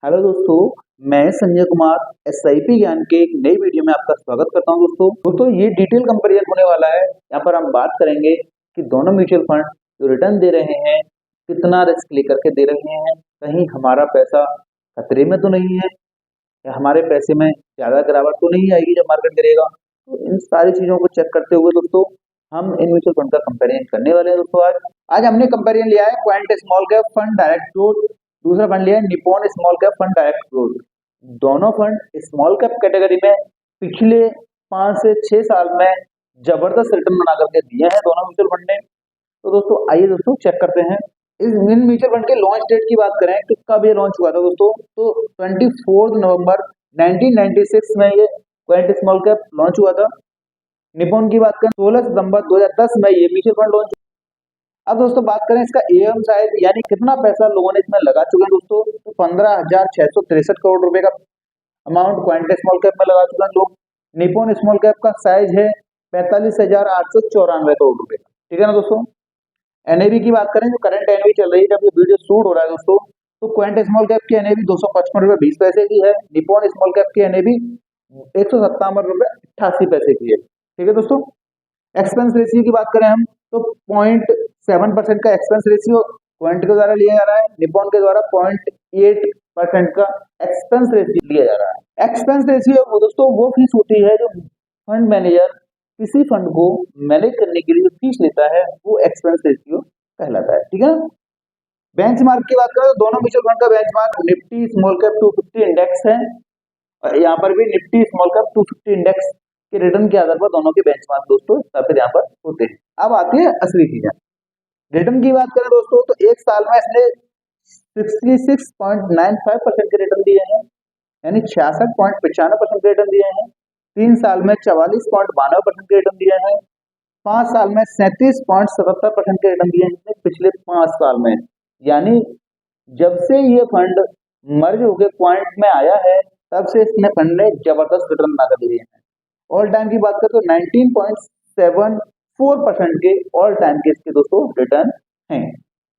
Hello दोस्तों, मैं Sanjay Kumar SIP ज्ञान के एक नई वीडियो में आपका स्वागत करता हूं। दोस्तों ये डिटेल कंपैरिजन होने वाला है। यहाँ पर हम बात करेंगे कि दोनों म्यूचुअल फंड जो रिटर्न दे रहे हैं कितना रिस्क लेकर के दे रहे हैं, कहीं हमारा पैसा खतरे में तो नहीं है या हमारे पैसे में ज्यादा गिरावट तो नहीं आएगी जब मार्केट गिरेगा। तो इन सारी चीजों को चेक करते हुए दोस्तों हम इन म्यूचुअल फंड का कंपेरिजन करने वाले हैं। दोस्तों आज हमने कंपेरिजन लिया है quant small cap fund direct growth, दूसरा फंड लिया है Nippon small cap fund direct growth. दोनों फंड स्मॉल कैप कैटेगरी में पिछले 5 से 6 साल में जबरदस्त रिटर्न बना करके दिए हैं दोनों म्यूचुअल फंड ने। तो दोस्तों आइए दोस्तों चेक करते हैं। इस इन म्यूचुअल फंड के लॉन्च डेट की बात करें तो कब ये लॉन्च हुआ था दोस्तों, तो 24 नवंबर 1996 में ये क्वांट स्मॉल कैप लॉन्च हुआ था। निप्पॉन की बात करें 16 सितंबर 2010 में ये म्यूचुअल फंड लॉन्च। अब दोस्तों बात करें इसका एएम साइज यानी कितना पैसा लोगों ने इसमें लगा चुके हैं दोस्तों, तो 15,663 करोड़ रुपए का अमाउंट क्वांट स्मॉल कैप में लगा चुके हैं लोग। निप्पॉन स्मॉल कैप का साइज है 45,894 करोड़ रुपए का। ठीक है ना दोस्तों। एनएवी की बात करें, जो करंट एनएवी चल रही है जब ये वीडियो शूट हो रहा है दोस्तों, तो क्वांट स्मॉल कैप की एनएवी 255 रुपए 20 पैसे की है। निप्पॉन स्मॉल कैप की एनएवी 157 रुपए 88 पैसे की है। ठीक है दोस्तों। एक्सपेंस रेशियो की बात करें हम तो 0.7% का एक्सपेंस रेशियो क्वांट के द्वारा लिया जा रहा है, निप्पॉन के द्वारा 0.8% का एक्सपेंस रेशियो लिया जा रहा है। एक्सपेंस रेशियो दोस्तों वो फीस होती है जो फंड मैनेजर किसी फंड को मैनेज करने के लिए जो फीस लेता है वो एक्सपेंस रेशियो कहलाता है। ठीक है। बेंचमार्क की बात करें तो दोनों म्यूचुअल फंड का benchmark Nifty small cap 250 index है और यहाँ पर भी निफ्टी स्मॉल कैप 250 इंडेक्स के रिटर्न के आधार पर दोनों के बेंचमार्क दोस्तों फिर यहाँ पर होते हैं। अब आती है असली चीजें। रिटर्न की बात करें दोस्तों तो एक साल में इसने 66.95% के रिटर्न दिए हैं, यानी 66.95% के रिटर्न दिए हैं। 3 साल में 44.92% के रिटर्न दिए हैं। 5 साल में 37.77% के रिटर्न दिए हैं पिछले 5 साल में। यानी जब से ये फंड मर्ज होकर पॉइंट में आया है तब से इसने फंड ने जबरदस्त रिटर्न बना कर दिए हैं। ऑल टाइम की बात करें तो 19.74% के ऑल टाइम के इसके दोस्तों रिटर्न हैं।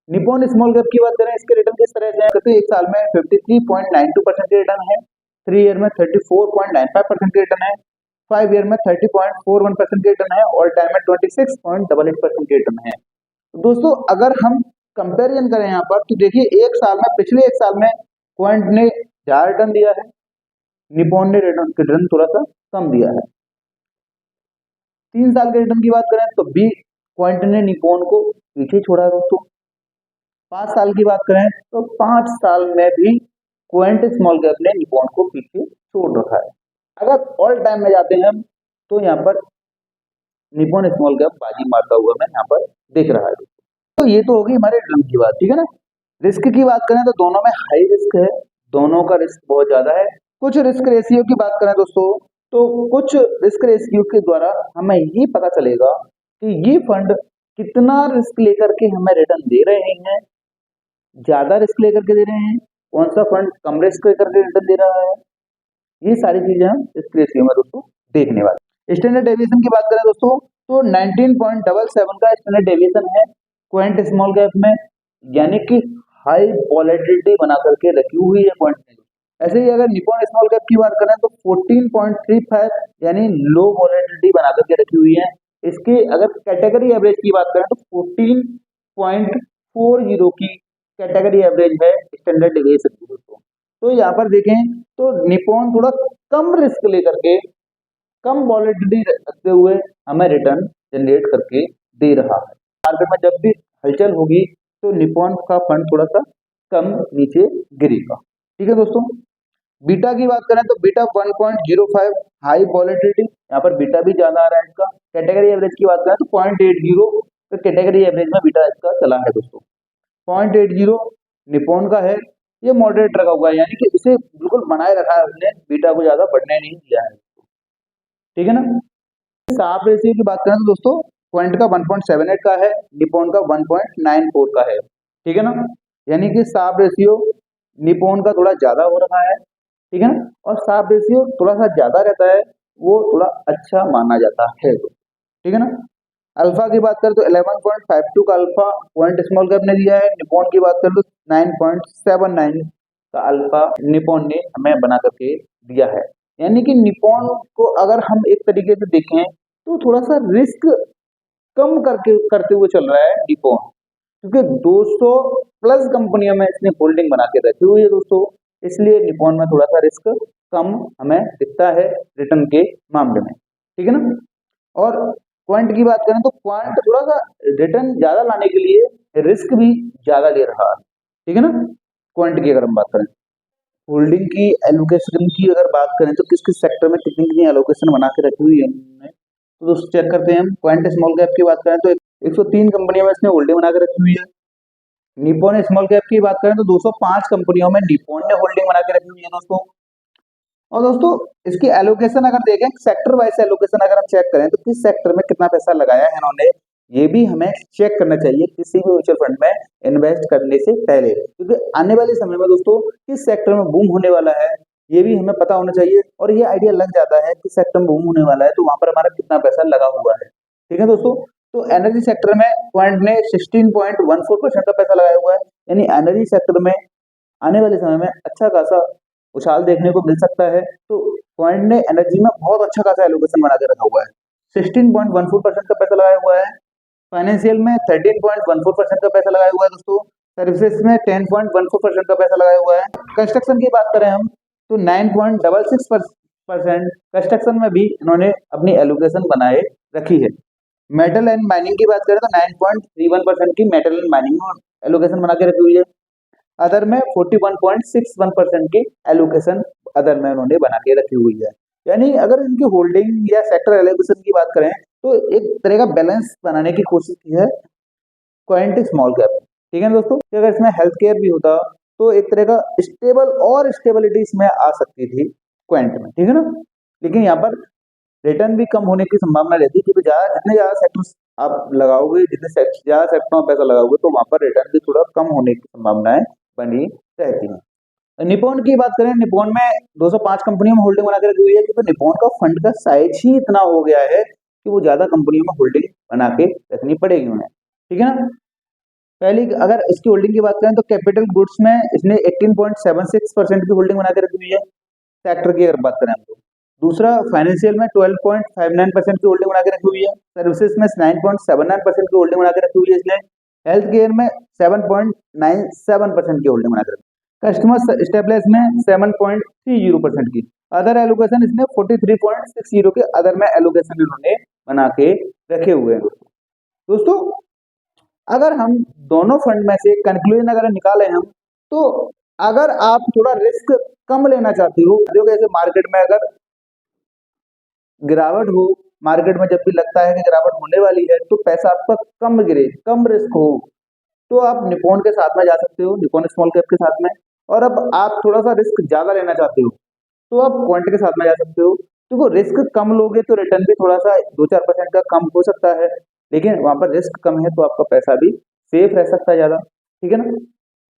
निप्पॉन स्मॉल कैप की बात करें, इसके रिटर्न किस तरह से हैं तो एक साल में 53.92% के रिटर्न है, 3 ईयर में 34.95% के रिटर्न है, 5 ईयर में 30.41% के रिटर्न है, ऑल टाइम में 26.88% के रिटर्न है। तो दोस्तों अगर हम कंपेरिजन करें यहाँ पर तो देखिए एक साल में पिछले एक साल में क्वांट ने ज्यादा रिटर्न दिया है, निप्पॉन ने रिटर्न थोड़ा सा कम दिया है। 3 साल के रिटर्न की बात करें तो भी क्वांट ने निप्पॉन को पीछे छोड़ा है दोस्तों। 5 साल की बात करें तो 5 साल में भी क्वांट स्मॉल कैप ने निप्पॉन को पीछे छोड़ रखा है। अगर ऑल टाइम में जाते हैं हम तो यहाँ पर निप्पॉन स्मॉल कैप बाजी मारता हुआ मैं यहाँ पर देख रहा है दोस्तों। तो ये तो होगी हमारे रिटर्न की बात। ठीक है ना। रिस्क की बात करें तो दोनों में हाई रिस्क है, दोनों का रिस्क बहुत ज्यादा है। कुछ रिस्क रेशियो की बात करें दोस्तों तो कुछ रिस्क रेशियो के द्वारा हमें ये पता चलेगा कि ये फंड कितना रिस्क लेकर के हमें रिटर्न दे रहे हैं, ज्यादा रिस्क लेकर के दे रहे हैं, कौन सा फंड कम रिस्क लेकर के रिटर्न दे रहा है। ये सारी चीजें हम रिस्क रेशियो में दोस्तों देखने वाले। स्टैंडर्ड डेविएशन की बात करें दोस्तों तो 19.77 का स्टैंडर्ड डेविएशन है क्वांट स्मॉल कैप में, यानी कि हाई वॉलेटिलिटी बना करके रखी हुई है क्वांट ने। ऐसे ही अगर निप्पॉन स्मॉल कैप की बात करें तो 14.35 यानी लो वॉलेटिलिटी बना करके रखी हुई है। इसके अगर कैटेगरी एवरेज की बात करें तो 14.40 की कैटेगरी एवरेज है स्टैंडर्ड डेविएशन की दोस्तों। तो यहाँ पर देखें तो निप्पॉन थोड़ा कम रिस्क लेकर के कम वॉलेटिलिटी रखते हुए हमें रिटर्न जनरेट करके दे रहा है। मार्केट में जब भी हलचल होगी तो निप्पॉन का फंड थोड़ा सा कम नीचे गिरेगा। ठीक है दोस्तों। बीटा की बात करें तो बीटा 1.05 हाई वॉलेटिलिटी, यहाँ पर बीटा भी ज्यादा आ रहा है इसका। कैटेगरी एवरेज की बात करें तो 0.80 तो कैटेगरी एवरेज में बीटा इसका चला है दोस्तों। 0.80 निप्पॉन का है, ये मॉडरेट रखा हुआ है, यानी कि इसे बिल्कुल बनाए रखा है उसने, बीटा को ज्यादा बढ़ने नहीं दिया है। ठीक है ना। साफ रेशियो की बात करें तो दोस्तों क्वांट का 1.78 का है, निप्पॉन का 1.94 का है। ठीक है ना। यानी कि साफ रेशियो निप्पॉन का थोड़ा ज्यादा हो रहा है। ठीक है ना। और साफ रेशियो थोड़ा सा ज्यादा रहता है वो थोड़ा अच्छा माना जाता है। ठीक है ना। अल्फा की बात करें तो 11.52 का अल्फा क्वांट स्मॉल कैप ने दिया है, निप्पॉन की बात करें तो 9.79 का अल्फा निप्पॉन ने हमें बना करके दिया है। यानी कि निप्पॉन को अगर हम एक तरीके से देखें तो थोड़ा सा रिस्क कम करते हुए चल रहा है निप्पॉन, क्योंकि 200 प्लस कंपनियों में इसने होल्डिंग बना के रखी हुई है दोस्तों, इसलिए निप्पॉन में थोड़ा सा रिस्क कम हमें दिखता है रिटर्न के मामले में, ठीक है ना। और क्वांट की बात करें तो क्वांट थोड़ा सा रिटर्न ज्यादा लाने के लिए रिस्क भी ज्यादा ले रहा है, ठीक है ना। क्वांट की अगर हम बात करें, होल्डिंग की एलोकेशन की अगर बात करें तो किस किस सेक्टर में कितनी कितनी एलोकेशन बना के रखी हुई है उन्होंने, तो दोस्तों चेक करते हैं हम। क्वांट स्मॉल कैप की बात करें तो 103 कंपनियों में इसने होल्डिंग बना के रखी हुई है। निप्पॉन स्मॉल कैप की बात करें तो 205 कंपनियों में निप्पॉन ने होल्डिंग बना के रखी हुई है दोस्तों। और दोस्तों इसकी एलोकेशन अगर देखें, सेक्टर वाइज एलोकेशन अगर हम चेक करें तो किस सेक्टर में कितना पैसा लगाया है इन्होंने, ये भी हमें चेक करना चाहिए किसी भी म्यूचुअल फंड में इन्वेस्ट करने से पहले, क्योंकि आने वाले समय में दोस्तों किस सेक्टर में बूम होने वाला है ये भी हमें पता होना चाहिए, और ये आइडिया लग जाता है कि सेक्टर में बूम होने वाला है तो वहां पर हमारा कितना पैसा लगा हुआ है, ठीक है दोस्तों। तो एनर्जी सेक्टर में क्वांट ने 16.14% का पैसा लगाया हुआ है, यानी एनर्जी सेक्टर में आने वाले समय में अच्छा खासा उछाल देखने को मिल सकता है। तो क्वांट ने एनर्जी में बहुत अच्छा खासा एलोकेशन बना के रखा हुआ है, 16.14% का पैसा लगाया हुआ है। फाइनेंशियल में 13.14% का पैसा लगाया हुआ है दोस्तों। सर्विसेज में 10.14% का पैसा लगाया हुआ है। कंस्ट्रक्शन की बात करें हम तो 9.66% कंस्ट्रक्शन में भी इन्होंने अपनी एलोकेशन बनाए रखी है। मेटल एंड माइनिंग की बात करें तो 9.31% की मेटल एंड माइनिंग में एलोकेशन बना के रखी हुई है। अदर में 41.61% की एलोकेशन अदर में उन्होंने बना के रखी हुई है। यानी अगर इनकी होल्डिंग या सेक्टर एलोकेशन की बात करें तो एक तरह का बैलेंस बनाने की कोशिश की है क्वांट स्मॉल कैप, ठीक है दोस्तों। अगर इसमें हेल्थ केयर भी होता तो एक तरह का स्टेबल और स्टेबिलिटी इसमें आ सकती थी क्वांट में, ठीक है ना। लेकिन यहाँ पर रिटर्न भी कम होने की संभावना रहती है, क्योंकि जितने ज्यादा सेक्टर्स आप लगाओगे, जितने ज्यादा सेक्टरों में पैसा लगाओगे तो वहां पर रिटर्न भी थोड़ा कम होने की संभावनाएं बनी रहती है। निप्पॉन की बात करें, निप्पॉन में 205 कंपनियों में होल्डिंग बना के रखी हुई है, क्योंकि निप्पॉन का फंड का साइज ही इतना हो गया है कि वो ज्यादा कंपनियों में होल्डिंग बना के रखनी पड़ेगी उन्हें, ठीक है ना। पहली अगर इसकी होल्डिंग की बात करें तो कैपिटल गुड्स में इसने 18.76% की होल्डिंग बना के रखी हुई है सेक्टर की अगर बात करें तो। दूसरा फाइनेंशियल में 12.59% की होल्डिंग बना के रखी हुई है। सर्विसेज में 9.79% की होल्डिंग बना के रखी हुई है इसने। हेल्थ केयर में 7.97% की होल्डिंग बना के रखी है। कस्टमर स्टेबलेस में 7.30% की। अदर एलोकेशन इसने 43.60 के अदर में एलोकेशन इन्होंने बना के रखे हुए हैं दोस्तों। अगर हम दोनों फंड में से कंक्लूजन अगर निकालें हम, तो अगर आप थोड़ा रिस्क कम लेना चाहते हो, जो जैसे मार्केट में अगर गिरावट हो, मार्केट में जब भी लगता है कि गिरावट होने वाली है तो पैसा आपका कम गिरे, कम रिस्क हो, तो आप निप्पॉन के साथ में जा सकते हो, निप्पॉन स्मॉल कैप के साथ में। और अब आप थोड़ा सा रिस्क ज्यादा लेना चाहते हो तो आप क्वांट के साथ में जा सकते हो। तो रिस्क कम लोगे तो रिटर्न भी थोड़ा सा 2-4% का कम हो सकता है, लेकिन वहां पर रिस्क कम है तो आपका पैसा भी सेफ रह सकता है ज्यादा, ठीक है ना।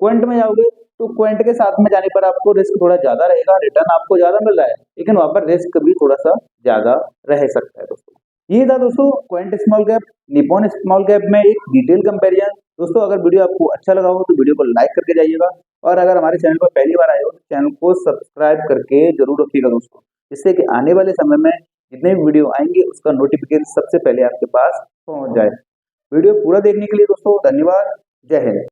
क्वांट में जाओगे तो क्वांट के साथ में जाने पर आपको रिस्क थोड़ा ज्यादा रहेगा, रिटर्न आपको ज्यादा मिल रहा है लेकिन वहां पर रिस्क भी थोड़ा सा ज्यादा रह सकता है दोस्तों। ये था दोस्तों quant small cap Nippon small cap में एक डिटेल कंपेरिजन। दोस्तों अगर वीडियो आपको अच्छा लगा हो तो वीडियो को लाइक करके जाइएगा, और अगर हमारे चैनल पर पहली बार आए हो तो चैनल को सब्सक्राइब करके जरूर रखिएगा दोस्तों, जिससे कि आने वाले समय में जितने भी वीडियो आएंगे उसका नोटिफिकेशन सबसे पहले आपके पास पहुंच जाए। वीडियो पूरा देखने के लिए दोस्तों धन्यवाद। जय हिंद।